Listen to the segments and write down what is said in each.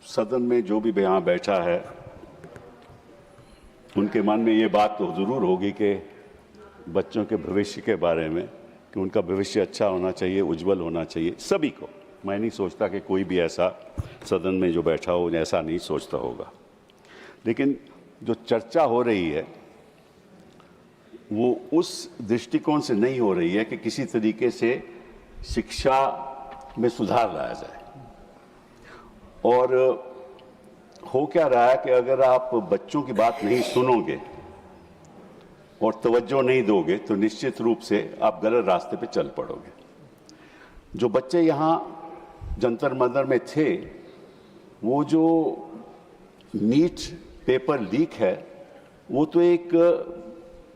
सदन में जो भी यहाँ बैठा है उनके मन में ये बात तो जरूर होगी कि बच्चों के भविष्य के बारे में, कि उनका भविष्य अच्छा होना चाहिए, उज्जवल होना चाहिए सभी को। मैं नहीं सोचता कि कोई भी ऐसा सदन में जो बैठा हो ऐसा नहीं सोचता होगा, लेकिन जो चर्चा हो रही है वो उस दृष्टिकोण से नहीं हो रही है कि किसी तरीके से शिक्षा में सुधार लाया जाए। और हो क्या रहा है कि अगर आप बच्चों की बात नहीं सुनोगे और तवज्जो नहीं दोगे तो निश्चित रूप से आप गलत रास्ते पे चल पड़ोगे। जो बच्चे यहाँ जंतर मंतर में थे, वो जो नीट पेपर लीक है वो तो एक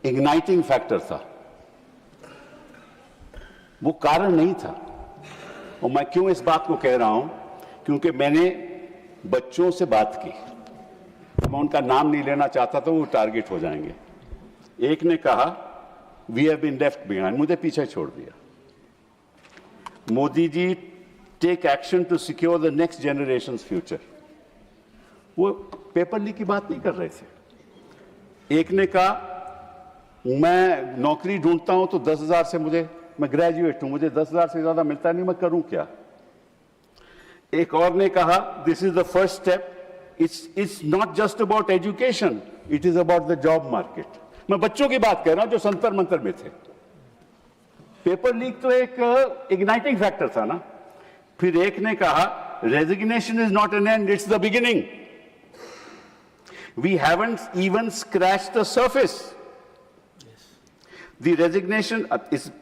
इग्नाइटिंग फैक्टर था, वो कारण नहीं था। और मैं क्यों इस बात को कह रहा हूं, क्योंकि मैंने बच्चों से बात की। मैं उनका नाम नहीं लेना चाहता तो वो टारगेट हो जाएंगे। एक ने कहा we have been left behind, मुझे पीछे छोड़ दिया। Modi ji take action to secure the next generation future, वो पेपर लीक की बात नहीं कर रहे थे। एक ने कहा मैं नौकरी ढूंढता हूं तो 10,000 से मैं ग्रेजुएट हूं, मुझे 10,000 से ज्यादा मिलता नहीं, मैं करूं क्या। एक और ने कहा this is the first step, it's not just about education, it is about the job market. मैं बच्चों की बात कर रहा हूं जो संतर मंतर में थे। पेपर लीक तो एक इग्नाइटिंग फैक्टर था ना। फिर एक ने कहा resignation is not an end, it's the beginning. We haven't even scratched the surface. The resignation,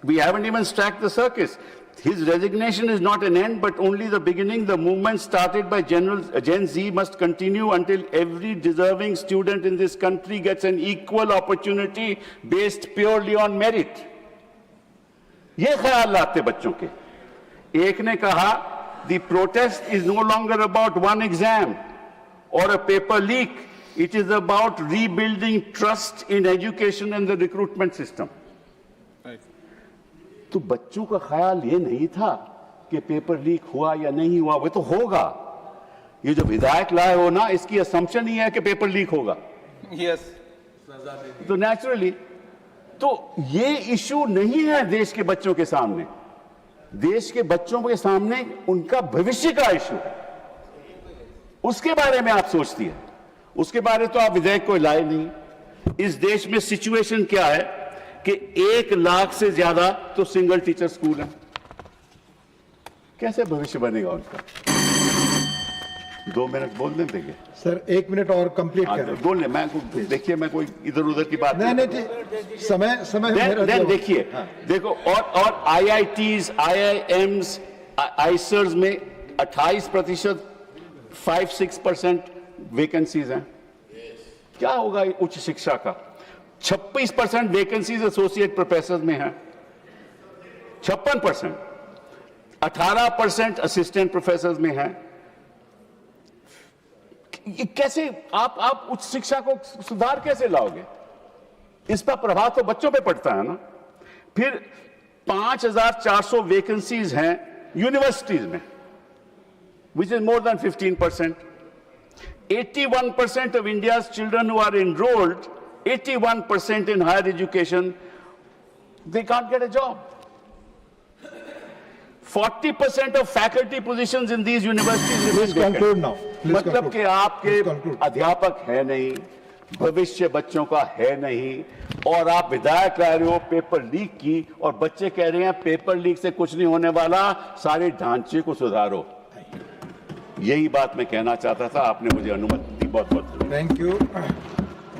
we haven't even cracked the surface. His resignation is not an end, but only the beginning. The movement started by Gen Z must continue until every deserving student in this country gets an equal opportunity based purely on merit. ये ख्याल लाते बच्चों के। एक ने कहा the protest is no longer about one exam or a paper leak. It is about rebuilding trust in education and the recruitment system. तो बच्चों का ख्याल ये नहीं था कि पेपर लीक हुआ या नहीं हुआ, वो तो होगा। ये जो विधायक लाए हो ना, इसकी असम्पशन ही है कि पेपर लीक होगा। यस। तो नेचुरली तो ये इशू नहीं है देश के बच्चों के सामने। देश के बच्चों के सामने उनका भविष्य का इशू है, उसके बारे में आप सोचती है। उसके बारे तो आप विधेयक को लाए नहीं। इस देश में सिचुएशन क्या है कि 1 लाख से ज्यादा तो सिंगल टीचर स्कूल है। कैसे भविष्य बनेगा उनका? 2 मिनट बोल देंगे सर, 1 मिनट और कंप्लीट करें। बोल ले, मैं देखिए मैं कोई इधर उधर की बात नहीं, समय देखिए। देखो और IITs, IIMs, आईसर्स में 28%, 5-6% वैकेंसीज हैं। क्या होगा उच्च शिक्षा का? 26% वैकेंसीज एसोसिएट प्रोफेसर में है, 56%, 18% असिस्टेंट प्रोफेसर में है। कैसे आप उच्च शिक्षा को सुधार कैसे लाओगे? इस पर प्रभाव तो बच्चों पे पड़ता है ना। फिर 5,400 वैकेंसीज हैं यूनिवर्सिटीज में, which is more than 15%। 81% of India's children who are enrolled, 81% in higher education, they can't get a job. 40% of faculty positions in these universities remain Please conclude now. Please मतलब conclude. कि आपके अध्यापक है नहीं, भविष्य बच्चों का है नहीं, और आप विधायक ला रहे हो पेपर लीक की, और बच्चे कह रहे हैं पेपर लीक से कुछ नहीं होने वाला, सारे ढांचे को सुधारो। यही बात मैं कहना चाहता था, आपने मुझे अनुमति दी। बहुत बहुत थैंक यू।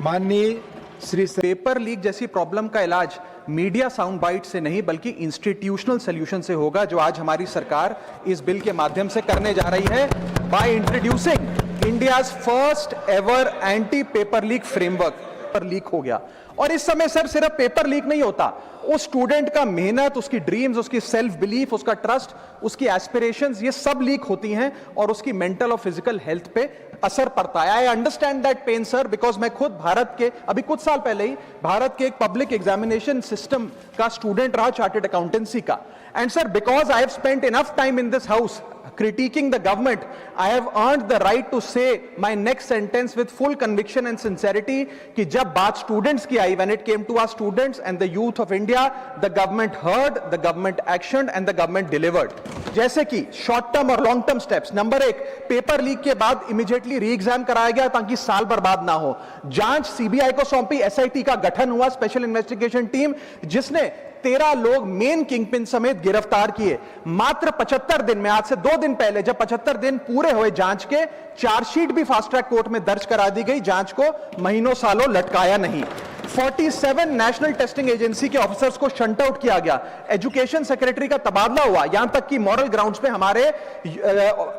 माननीय श्री पेपर लीक जैसी प्रॉब्लम का इलाज मीडिया साउंड बाइट से नहीं बल्कि इंस्टीट्यूशनल सॉल्यूशन से होगा, जो आज हमारी सरकार इस बिल के माध्यम से करने जा रही है, by introducing India's first ever anti paper leak framework. पर लीक हो गया, और इस समय सर सिर्फ पेपर लीक नहीं होता, उस स्टूडेंट का मेहनत, उसकी ड्रीम्स, उसकी सेल्फ बिलीफ, उसका ट्रस्ट, उसकी एस्पिरेशंस, ये सब लीक होती हैं और उसकी मेंटल और फिजिकल हेल्थ पे असर पड़ता है। I understand that pain sir, because मैं खुद भारत के अभी कुछ साल पहले ही भारत के एक पब्लिक एग्जामिनेशन सिस्टम का स्टूडेंट रहा, चार्टर्ड अकाउंटेंसी का। And sir, because I have spent enough time in this house critiquing the government, I have earned the right to say my next sentence with full conviction and sincerity कि जब बात students की आई, when it came to our students and the youth of India, the government heard, the government actioned and the government delivered. जैसे कि short term और long term steps. Number 1, paper leak के बाद immediately री exam कराया गया ताकि साल बर्बाद ना हो। जांच सीबीआई को सौंपी, एसआईटी का गठन हुआ, स्पेशल इन्वेस्टिगेशन टीम, जिसने 13 लोग मेन किंगपिन समेत गिरफ्तार किए। मात्र 75 दिन में, आज से 2 दिन पहले जब 75 दिन पूरे हुए जांच के, चार्जशीट भी फास्ट ट्रैक कोर्ट में दर्ज करा दी गई, जांच को महीनों सालों लटकाया नहीं। 47 नेशनल टेस्टिंग एजेंसी के ऑफिसर्स को शंट आउट किया गया। एजुकेशन सेक्रेटरी का तबादला हुआ, यहां तक कि मॉरल ग्राउंड्स पे हमारे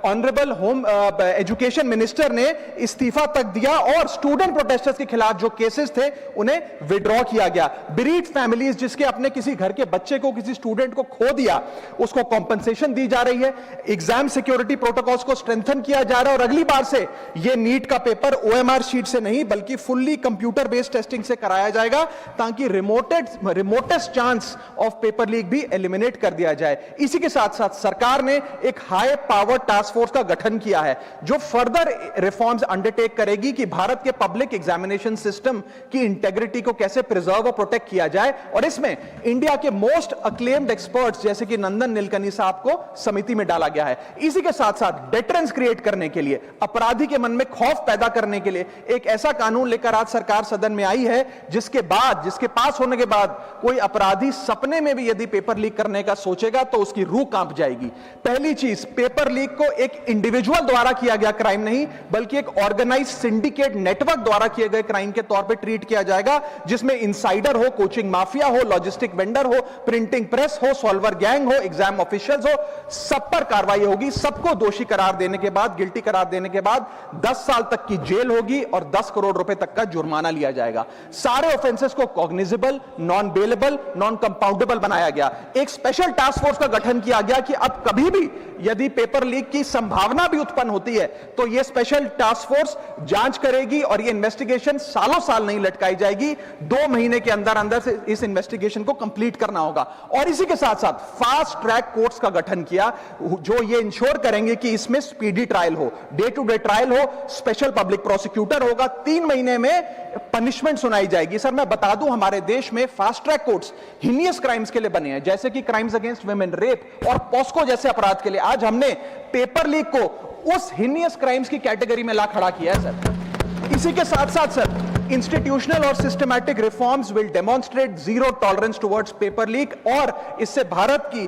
ऑनरेबल होम एजुकेशन मिनिस्टर ने इस्तीफा तक दिया और स्टूडेंट प्रोटेस्टर्स के खिलाफ जो केसेस थे उन्हें विड्रॉ किया गया। बेरीड फैमिलीज जिसके अपने किसी घर के बच्चे को, किसी स्टूडेंट को खो दिया, उसको कॉम्पनसेशन दी जा रही है। एग्जाम सिक्योरिटी प्रोटोकॉल्स को स्ट्रेंथन किया जा रहा है और अगली बार से यह नीट का पेपर ओएमआर शीट से नहीं बल्कि फुल्ली कंप्यूटर बेस्ड टेस्टिंग से कराया जाएगा ताकि remotest chance of paper leak भी एलिमिनेट कर दिया जाए। इसी के साथ साथ सरकार ने एक हाई पावर टास्क फोर्स का गठन किया है जो फर्दर रिफॉर्म्स अंडरटेक करेगी कि भारत के पब्लिक एग्जामिनेशन सिस्टम की इंटेग्रिटी को कैसे प्रिजर्व और प्रोटेक्ट किया जाए, और इसमें इंडिया के मोस्ट अक्लेम्ड एक्सपर्ट्स जैसे कि नंदन नीलकनी साहब को समिति में डाला गया है। इसी के साथ साथ डेटरेंस क्रिएट करने के लिए, अपराधी के मन में खौफ पैदा करने के लिए एक ऐसा कानून लेकर आज सरकार सदन में आई है जिसके पास होने के बाद कोई अपराधी सपने में भी यदि पेपर लीक करने का सोचेगा तो उसकी रूह कांप जाएगी। पहली चीज, पेपर लीक को एक इंडिविजुअल द्वारा किया गया क्राइम नहीं बल्कि एक ऑर्गेनाइज्ड सिंडिकेट नेटवर्क द्वारा किए गए क्राइम के तौर पे ट्रीट किया जाएगा, जिसमें इनसाइडर हो, कोचिंग माफिया हो, लॉजिस्टिक वेंडर हो, प्रिंटिंग प्रेस हो, सॉल्वर गैंग हो, एग्जाम ऑफिशियल्स हो, सब पर कार्रवाई होगी। सबको दोषी करार देने के बाद, गिल्टी करार देने के बाद 10 साल तक की जेल होगी और 10 करोड़ रुपए तक का जुर्माना लिया जाएगा। सारे ऑफेंसेस को cognizable, non bailable, non compoundable बनाया गया। एक स्पेशल टास्क फोर्स का गठन किया गया कि अब कभी भी यदि पेपर लीक की संभावना भी उत्पन्न होती है तो यह स्पेशल टास्क फोर्स जांच करेगी और यह इन्वेस्टिगेशन सालों साल नहीं लटकाई जाएगी। 2 महीने के अंदर अंदर से इस इन्वेस्टिगेशन को कंप्लीट करना होगा। और इसी के साथ साथ फास्ट ट्रैक कोर्ट्स का गठन किया जो यह इंश्योर करेंगे कि इसमें स्पीडी ट्रायल हो, डे टू डे ट्रायल हो, स्पेशल पब्लिक प्रोसिक्यूटर होगा, 3 महीने में पनिशमेंट सुनाई जाएगी। सर मैं बता दूं, हमारे देश में fast track courts heinous crimes के लिए बने हैं, जैसे कि क्राइम्स अगेंस्ट वुमेन, रेप और पॉस्को जैसे अपराध के लिए। आज हमने पेपर लीक को उस हिनियस क्राइम्स की कैटेगरी में ला खड़ा किया है सर। इसी के साथ साथ सर, इंस्टीट्यूशनल और systematic reforms will demonstrate zero tolerance towards paper leak, और इससे भारत की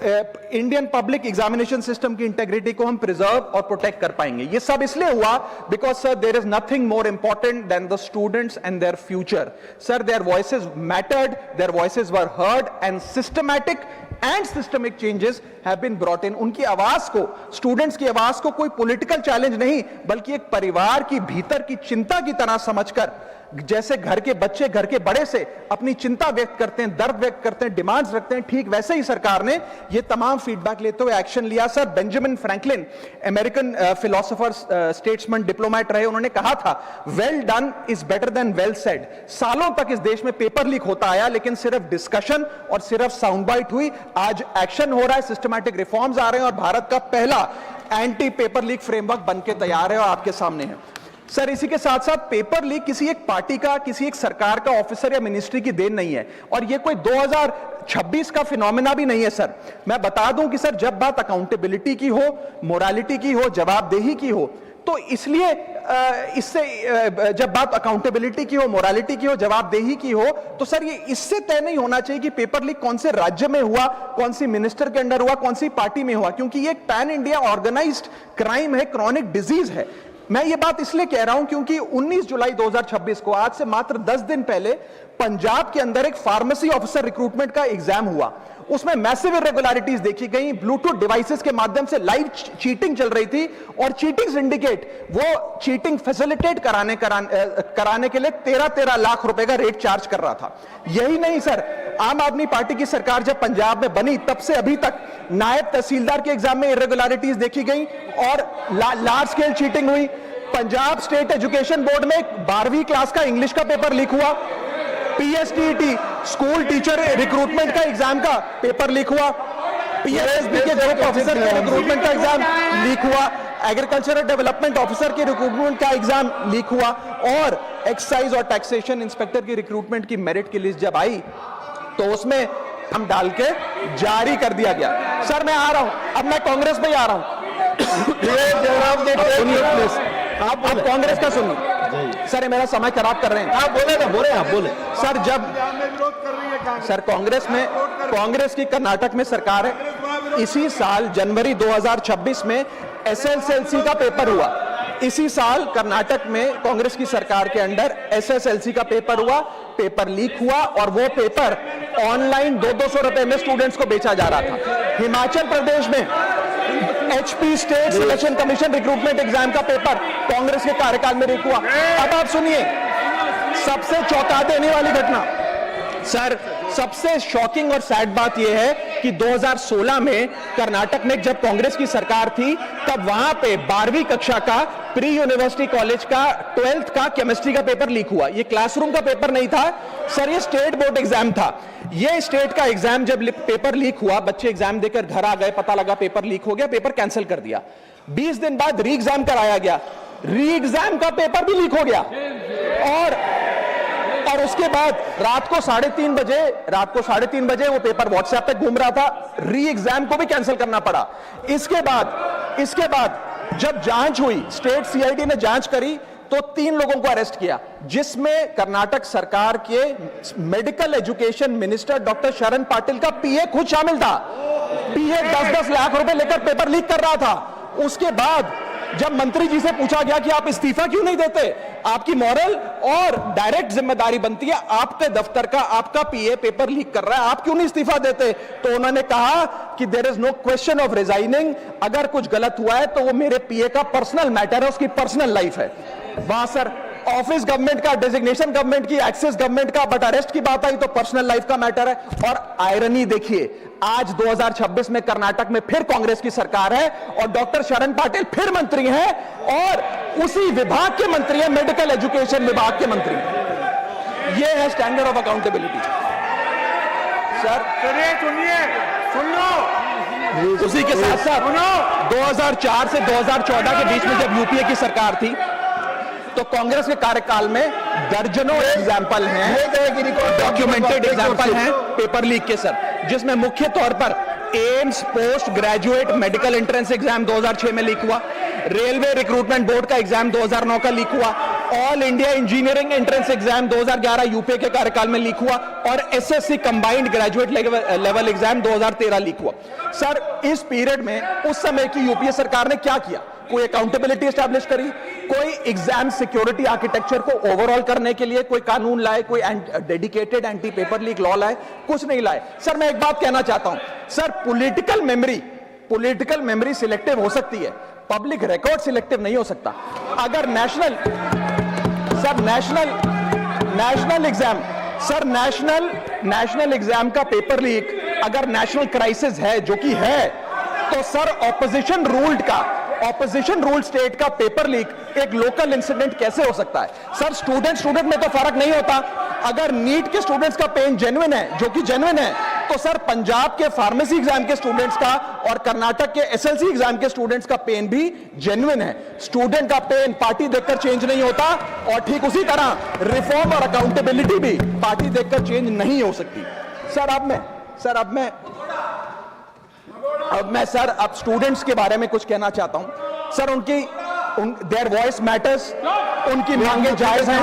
इंडियन पब्लिक एग्जामिनेशन सिस्टम की इंटेग्रिटी को हम प्रिजर्व और प्रोटेक्ट कर पाएंगे। ये सब इसलिए हुआ because sir there is nothing more important than the students and their future. Sir their voices mattered, their voices were heard and systematic and systemic changes have been brought in. उनकी आवाज को, students की आवाज को कोई political challenge नहीं बल्कि एक परिवार की भीतर की चिंता की तरह समझकर, जैसे घर के बच्चे घर के बड़े से अपनी चिंता व्यक्त करते हैं, दर्द व्यक्त करते हैं, डिमांड्स रखते हैं, ठीक वैसे ही सरकार ने ये तमाम फीडबैक लेते हुए एक्शन लिया। Sir Benjamin Franklin, American philosopher, statesman, diplomat रहे, उन्होंने कहा था well done is better than well said. सालों तक इस देश में पेपर लीक होता आया लेकिन सिर्फ डिस्कशन और सिर्फ साउंड बाइट हुई। आज एक्शन हो रहा है, सिस्टमैटिक रिफॉर्म्स आ रहे हैं और भारत का पहला एंटी पेपर लीक फ्रेमवर्क बनके तैयार है और आपके सामने है। सर इसी के साथ साथ पेपर लीक किसी एक पार्टी का, किसी एक सरकार का ऑफिसर या मिनिस्ट्री की देन नहीं है और ये कोई 2026 का फिनोमेना भी नहीं है। सर मैं बता दूं कि सर जब बात अकाउंटेबिलिटी की हो, मोरालिटी की हो, जवाबदेही की हो, तो इसलिए इससे जब बात अकाउंटेबिलिटी की हो, मोरालिटी की हो, जवाबदेही की हो, तो सर ये इससे तय नहीं होना चाहिए कि पेपर लीक कौन से राज्य में हुआ, कौन सी मिनिस्टर के अंडर हुआ, कौन सी पार्टी में हुआ, क्योंकि ये एक पैन इंडिया ऑर्गेनाइज्ड क्राइम है, क्रॉनिक डिजीज है। मैं ये बात इसलिए कह रहा हूं क्योंकि 19 जुलाई 2026 को, आज से मात्र 10 दिन पहले, पंजाब के अंदर एक फार्मेसी ऑफिसर रिक्रूटमेंट का एग्जाम हुआ। उसमें मैसिव इरेगुलरिटीज देखी गई, ब्लूटूथ डिवाइसेस के माध्यम से लाइव चीटिंग चल रही थी और चीटिंग सिंडिकेट वो चीटिंग फैसिलिटेट कराने के लिए 13 लाख रुपए का रेट चार्ज कर रहा था। यही नहीं सर, आम आदमी पार्टी की सरकार जब पंजाब में बनी तब से अभी तक नायब तहसीलदार के एग्जाम में इरेगुलरिटीज देखी गई और लार्ज स्केल चीटिंग हुई। पंजाब स्टेट एजुकेशन बोर्ड में 12वीं क्लास का इंग्लिश का पेपर लीक हुआ, पीएसटीईटी स्कूल टीचर रिक्रूटमेंट का एग्जाम का पेपर लीक हुआ, पीएसएसबी के ग्रुप ऑफिसर के रिक्रूटमेंट का एग्जाम लीक हुआ, एग्रीकल्चरल डेवलपमेंट ऑफिसर के रिक्रूटमेंट का एग्जाम लीक हुआ, और एक्साइज और टैक्सेशन इंस्पेक्टर की रिक्रूटमेंट की मेरिट की लिस्ट जब आई तो उसमें हम डाल के जारी कर दिया गया। सर मैं आ रहा हूं, अब मैं कांग्रेस में ही आ रहा हूं। आप कांग्रेस का सुनिए सर, ये मेरा समय खराब कर रहे हैं। आप बोले ना, बोले आप बोले। सर जब सर कांग्रेस की कर्नाटक में सरकार है, इसी साल जनवरी 2026 में एसएसएलसी का पेपर हुआ। इसी साल कर्नाटक में कांग्रेस की सरकार के अंडर एसएसएलसी का पेपर हुआ, पेपर लीक हुआ और वो पेपर ऑनलाइन 200 रुपए में स्टूडेंट्स को बेचा जा रहा था। हिमाचल प्रदेश में HP state selection commission recruitment exam का पेपर कांग्रेस के कार्यकाल में लीक हुआ। अब आप सुनिए सबसे चौंका देने वाली घटना, सर सबसे शॉकिंग और सैड बात यह है कि 2016 में कर्नाटक में जब कांग्रेस की सरकार थी तब वहां पे 12वीं कक्षा का प्री यूनिवर्सिटी कॉलेज का 12th का केमिस्ट्री का पेपर लीक हुआ। ये क्लासरूम का पेपर नहीं था सर, ये स्टेट बोर्ड एग्जाम था। ये स्टेट का एग्जाम जब पेपर लीक हुआ, बच्चे एग्जाम देकर घर आ गए, पता लगा पेपर लीक हो गया, पेपर कैंसिल कर दिया। 20 दिन बाद री एग्जाम कराया गया, री एग्जाम का पेपर भी लीक हो गया और उसके बाद रात को 3:30 बजे वो पेपर व्हाट्सएप पे घूम रहा था, री एग्जाम को भी कैंसिल करना पड़ा। इसके बाद जब जांच हुई, स्टेट सीआईडी ने जांच करी तो 3 लोगों को अरेस्ट किया, जिसमें कर्नाटक सरकार के मेडिकल एजुकेशन मिनिस्टर डॉक्टर शरण पाटिल का पीए खुद शामिल था। पीए 10-10 लाख रुपए लेकर पेपर लीक कर रहा था। उसके बाद जब मंत्री जी से पूछा गया कि आप इस्तीफा क्यों नहीं देते, आपकी मॉरल और डायरेक्ट जिम्मेदारी बनती है, आपके दफ्तर का आपका पीए पेपर लीक कर रहा है, आप क्यों नहीं इस्तीफा देते, तो उन्होंने कहा कि there is no question of resigning, अगर कुछ गलत हुआ है तो वो मेरे पीए का पर्सनल मैटर है, उसकी पर्सनल लाइफ है। वहां सर ऑफिस गवर्नमेंट का, डेजिग्नेशन गवर्नमेंट की, एक्सेस गवर्नमेंट का, बट अरेस्ट की बात आई तो पर्सनल लाइफ का मैटर है। और आयरनी देखिए, आज 2026 में कर्नाटक में फिर कांग्रेस की सरकार है और डॉक्टर शरण पाटिल फिर मंत्री हैं और उसी विभाग के मंत्री हैं, मेडिकल एजुकेशन विभाग के मंत्री। ये है स्टैंडर्ड ऑफ अकाउंटेबिलिटी। सर सुन लो, उसी के साथ साथ 2004 से 2014 के बीच में जब यूपीए की सरकार थी तो कांग्रेस के कार्यकाल में दर्जनों एग्जाम्पल हैं, डॉक्यूमेंटेड एग्जाम्पल हैं पेपर लीक के सर, जिसमें मुख्य तौर पर AIIMS post graduate medical entrance exam 2006 में लीक हुआ, रेलवे रिक्रूटमेंट बोर्ड का एग्जाम 2009 का लीक हुआ, all India engineering entrance exam 2011 UPA के कार्यकाल में लीक हुआ और SSC combined graduate level exam 2013 leak हुआ। सर इस पीरियड में उस समय की यूपीए सरकार ने क्या किया? कोई अकाउंटेबिलिटी एस्टैब्लिश करी, कोई एग्जाम सिक्योरिटी आर्किटेक्चर को ओवरऑल करने के लिए कोई कानून लाए, कोई dedicated anti paper leak law लाए, कुछ नहीं लाए। सर मैं एक बात कहना चाहता हूं, सर पॉलिटिकल मेमोरी सिलेक्टिव हो सकती है, पब्लिक रिकॉर्ड सिलेक्टिव नहीं हो सकता। अगर नेशनल एग्जाम का पेपर लीक अगर नेशनल क्राइसिस है, जो कि है, तो सर ऑपोजिशन रूल्ड स्टेट का पेपर लीक एक लोकल इंसिडेंट कैसे हो सकता है? सर स्टूडेंट में तो फर्क नहीं होता। अगर नीट के स्टूडेंट्स का पेन जेन्युइन है, जो कि जेन्युइन है, तो सर पंजाब के फार्मेसी एग्जाम के स्टूडेंट्स का और कर्नाटक के एसएलसी एग्जाम के स्टूडेंट्स का पेन भी जेन्युइन है। स्टूडेंट का पेन पार्टी देखकर चेंज नहीं होता और ठीक उसी तरह रिफॉर्म और अकाउंटेबिलिटी भी पार्टी देखकर चेंज नहीं हो सकती। अब स्टूडेंट्स के बारे में कुछ कहना चाहता हूं। सर देयर वॉइस मैटर्स, उनकी मांगे जायज हैं।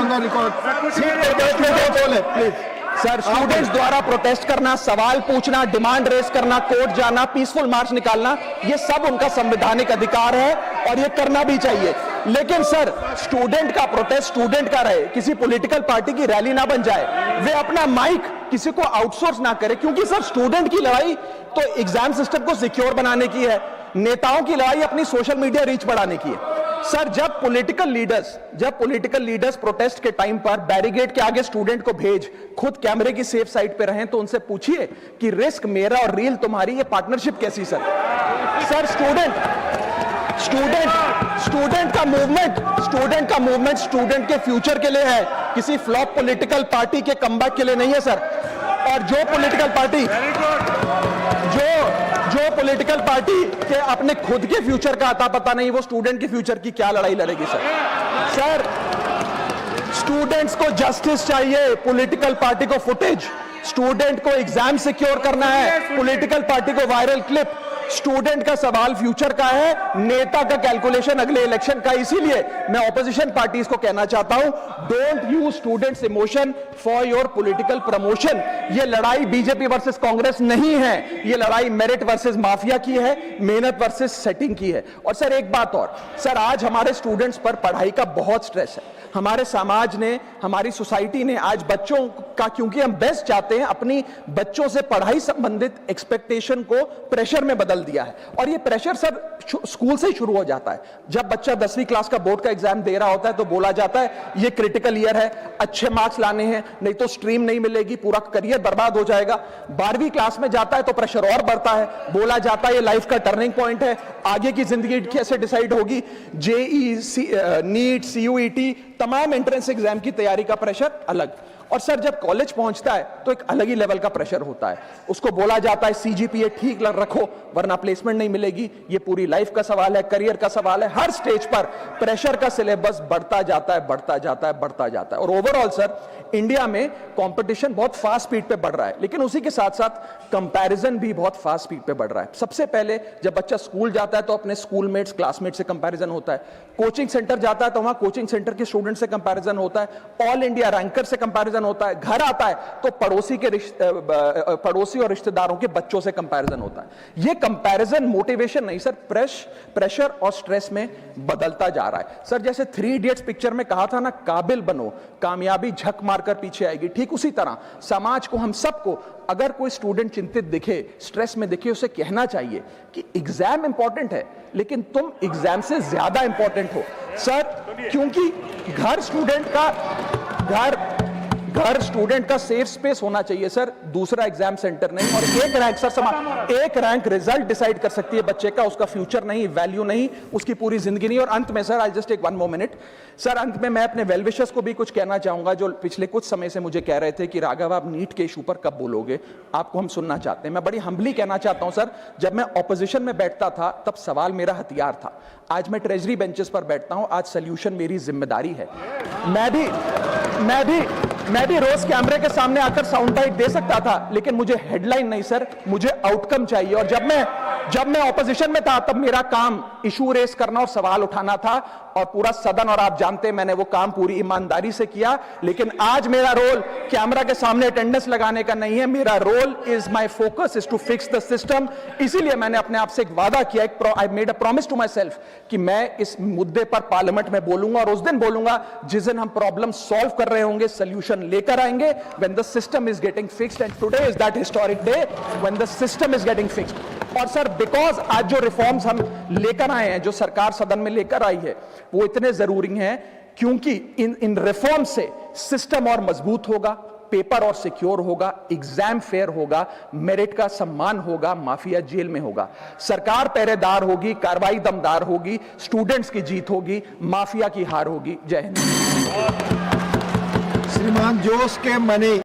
सर स्टूडेंट्स द्वारा प्रोटेस्ट करना, सवाल पूछना, डिमांड रेस करना, कोर्ट जाना, पीसफुल मार्च निकालना, ये सब उनका संवैधानिक अधिकार है और ये करना भी चाहिए। लेकिन सर स्टूडेंट का प्रोटेस्ट स्टूडेंट का रहे, किसी पॉलिटिकल पार्टी की रैली ना बन जाए, वे अपना माइक किसी को आउटसोर्स ना करे, क्योंकि सर स्टूडेंट की लड़ाई तो एग्जाम सिस्टम को सिक्योर बनाने की है, नेताओं की लड़ाई अपनी सोशल मीडिया रीच बढ़ाने की है। सर जब पॉलिटिकल लीडर्स प्रोटेस्ट के टाइम पर बैरिकेड के आगे स्टूडेंट को भेज खुद कैमरे की सेफ साइड पे रहें, तो उनसे पूछिए कि रिस्क मेरा और रील तुम्हारी, ये पार्टनरशिप कैसी? सर स्टूडेंट का मूवमेंट स्टूडेंट के फ्यूचर के लिए है, किसी फ्लॉप पॉलिटिकल पार्टी के कमबैक के लिए नहीं है सर। और जो पॉलिटिकल पार्टी जो पॉलिटिकल पार्टी के अपने खुद के फ्यूचर का आता पता नहीं, वो स्टूडेंट के फ्यूचर की क्या लड़ाई लड़ेगी सर? स्टूडेंट्स को जस्टिस चाहिए, पॉलिटिकल पार्टी को फुटेज। स्टूडेंट को एग्जाम सिक्योर करना है, पॉलिटिकल पार्टी को वायरल क्लिप। स्टूडेंट का सवाल फ्यूचर का है, नेता का कैलकुलेशन अगले इलेक्शन का। इसीलिए मैं ऑपोजिशन पार्टीज को कहना चाहता हूं, don't use students emotion for your political promotion. ये लड़ाई बीजेपी वर्सेस कांग्रेस नहीं है, ये लड़ाई मेरिट वर्सेस माफिया की है, मेहनत वर्सेस सेटिंग की है। और सर एक बात और, सर आज हमारे स्टूडेंट्स पर पढ़ाई का बहुत स्ट्रेस है। हमारे समाज ने, हमारी सोसाइटी ने आज बच्चों का, क्योंकि हम बेस्ट चाहते हैं, अपनी बच्चों से पढ़ाई संबंधित एक्सपेक्टेशन को प्रेशर में बदल दिया है। और ये प्रेशर सर स्कूल से ही शुरू हो जाता है। जब बच्चा 10वीं क्लास का बोर्ड का एग्जाम दे रहा होता है तो बोला जाता है ये क्रिटिकल ईयर है, अच्छे मार्क्स लाने हैं, नहीं तो स्ट्रीम नहीं मिलेगी, पूरा करियर बर्बाद हो जाएगा। 12वीं क्लास में जाता है तो प्रेशर और बढ़ता है, बोला जाता है ये लाइफ का टर्निंग पॉइंट है, आगे की जिंदगी कैसे डिसाइड होगी। जेई, नीट, सीयूईटी, तमाम एंट्रेंस एग्जाम की तैयारी का प्रेशर अलग। और सर जब कॉलेज पहुंचता है तो एक अलग ही लेवल का प्रेशर होता है। उसको बोला जाता है सीजीपीए ठीक रखो वरना प्लेसमेंट नहीं मिलेगी। ये पूरी लाइफ का सवाल है, करियर का सवाल है। हर स्टेज पर प्रेशर का सिलेबस बढ़ता जाता है, बढ़ता जाता है, बढ़ता जाता है। और ओवरऑल सर इंडिया में कंपटीशन बहुत फास्ट स्पीड पे बढ़ रहा है, लेकिन उसी के साथ साथ कंपैरिजन भी बहुत फास्ट स्पीड पे बढ़ रहा है। सबसे पहले जब बच्चा स्कूल जाता है तो अपने स्कूलमेट्स, क्लासमेट से कंपैरिजन होता है। कोचिंग सेंटर जाता है तो वहां कोचिंग सेंटर के स्टूडेंट से कंपैरिजन होता है। ऑल इंडिया रैंकर से कंपैरिजन होता है। घर आता है तो पड़ोसी और रिश्तेदारों के बच्चों से कंपैरिजन होता है। ये कंपैरिजन मोटिवेशन नहीं सर, प्रेशर और स्ट्रेस में बदलता जा रहा है। सर जैसे 3 इडियट्स पिक्चर में कहा था ना, काबिल बनो, कामयाबी झक मारकर पीछे आएगी, ठीक उसी तरह समाज को, हम सबको, अगर कोई स्टूडेंट चिंतित दिखे, स्ट्रेस में दिखे, उसे कहना चाहिए कि एग्जाम इंपॉर्टेंट है लेकिन तुम एग्जाम से ज्यादा इंपॉर्टेंट हो सर। क्योंकि घर स्टूडेंट का सेफ स्पेस होना चाहिए सर, दूसरा एग्जाम सेंटर नहीं। और एक रैंक सर, एक रैंक रिजल्ट डिसाइड कर सकती है बच्चे का, उसका फ्यूचर नहीं, वैल्यू नहीं, उसकी पूरी जिंदगी नहीं। और अंत में sir, I just take 1 more minute sir, अंत में मैं अपने वेल विशर्स को भी कुछ कहना चाहूंगा, जो पिछले कुछ समय से मुझे कह रहे थे कि राघव आप नीट के इशू पर कब बोलोगे, आपको हम सुनना चाहते हैं। मैं बड़ी हम्बली कहना चाहता हूं सर, जब मैं ऑपोजिशन में बैठता था तब सवाल मेरा हथियार था, आज मैं ट्रेजरी बेंचेस पर बैठता हूं, आज सोल्यूशन मेरी जिम्मेदारी है। मैं भी रोज कैमरे के सामने आकर साउंड बाइट दे सकता था, लेकिन मुझे हेडलाइन नहीं सर, मुझे आउटकम चाहिए। और जब मैं ऑपोजिशन में था तब मेरा काम इशू रेस करना और सवाल उठाना था, और पूरा सदन, और आप जानते हैं मैंने वो काम पूरी ईमानदारी से किया। लेकिन आज मेरा रोल कैमरा के सामने अटेंडेंस लगाने का नहीं है, मेरा role is, my focus is to fix the system. इसीलिए मैंने अपने आप से एक वादा किया, I made a promise to myself कि मैं इस मुद्दे पर पार्लियामेंट में बोलूंगा, और उस दिन बोलूंगा जिस दिन हम प्रॉब्लम सॉल्व कर रहे होंगे, सोल्यूशन लेकर आएंगे, when the system is getting fixed, and today is that historic day when the system is getting fixed। और सर बिकॉज आज जो रिफॉर्म्स हम लेकर आए हैं, जो सरकार सदन में लेकर आई है, वो इतने जरूरी हैं क्योंकि इन रिफॉर्म से सिस्टम और मजबूत होगा, पेपर और सिक्योर होगा, एग्जाम फेयर होगा, मेरिट का सम्मान होगा, माफिया जेल में होगा, सरकार पहरेदार होगी, कार्रवाई दमदार होगी, स्टूडेंट्स की जीत होगी, माफिया की हार होगी। जय हिंद। श्रीमान जोश के मनी